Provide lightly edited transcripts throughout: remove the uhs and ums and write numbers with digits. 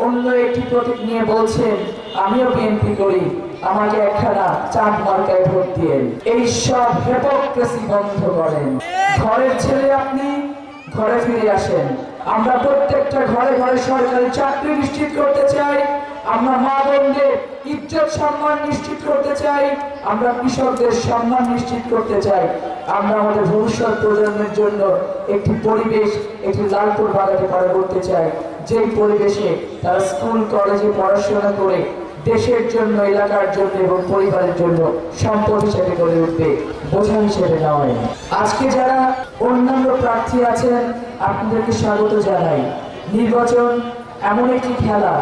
অন্য একটি প্রতীক নিয়ে বলছেন আমিও বিএনপি করি, আমাকে একখানা চাঁদ মার্কায় ভোট দিয়েন। এই সব হিপোক্রেসি বন্ধ করেন। ঘরের ছেলে আপনি, ঘরে ফিরে আসেন। আমরা প্রত্যেকটা ঘরে ঘরে সরকারি চাকরি নিশ্চিত করতে চাই, আমরা মা বোনদের ইজ্জত সম্মান নিশ্চিত করতে চাই, আমরা কৃষকদের সম্মান নিশ্চিত করতে চাই, আমরা আমাদের ভবিষ্যৎ প্রজন্মের জন্য একটি পরিবেশ, একটি লালপুর বাগাতে পারে করতে চাই, যেই পরিবেশে তারা স্কুল কলেজে পড়াশোনা করে দেশের জন্য, এলাকার জন্য এবং পরিবারের জন্য সম্পদ হিসেবে গড়ে উঠবে, বোঝা হিসেবে নয়। আজকে যারা অন্যান্য প্রার্থী আছেন আপনাদেরকে স্বাগত জানাই। নির্বাচন এমন একটি খেলা,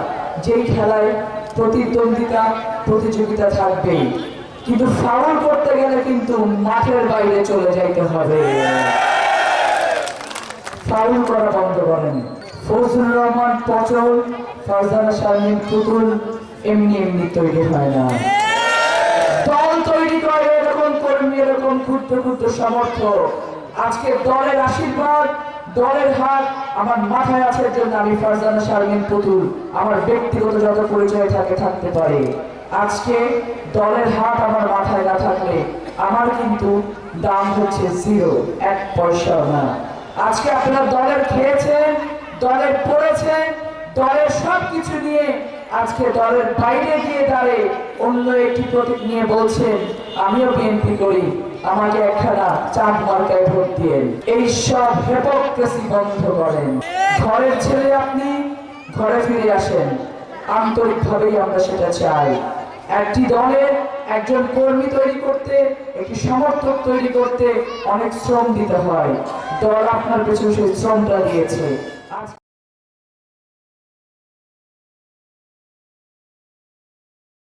যেই খেলায় প্রতিদ্বন্দ্বিতা, প্রতিযোগিতা থাকবেই, কিন্তু ফাউল করতে গেলে কিন্তু মাঠের বাইরে চলে যাইতে হবে। ফাউল করা বন্ধ করেন। ফজলুর রহমান পচল, ফারজানা শারমিন পুতুল এমনি এমনি তৈরি হয় না। দল তৈরি করে এরকম কর্মী, এরকম ক্ষুদ্র ক্ষুদ্র সমর্থক। আজকে দলের আশীর্বাদ, দলের হাত আমার মাথায় আছে জন্য আমি ফারজানা শারমিন পুতুল আমার ব্যক্তিগত যত পরিচয় থাকতে পারে। আজকে দলের হাত আমার মাথায় না থাকলে আমার কিন্তু দাম হচ্ছে 0, 1 পয়সাও না। আজকে আপনারা দলের খেয়েছেন, দলের পড়েছেন, দলের সবকিছু নিয়ে আজকে দলের বাইরে গিয়ে দাঁড়িয়ে অন্য একটি প্রতীক নিয়ে বলছেন আমিও বিএনপি করি, আমাকে একখানা চাঁদ মার্কায় ভোট দিয়েন। এই সব হিপোক্রেসি বন্ধ করেন। ঘরের ছেলে আপনি, ঘরে ফিরে আসেন। আন্তরিকভাবেই আমরা সেটা চাই। একটি দলের একজন কর্মী তৈরি করতে, একটি সমর্থক তৈরি করতে অনেক শ্রম দিতে হয়। দল আপনার পেছনে সেই শ্রমটা দিয়েছে।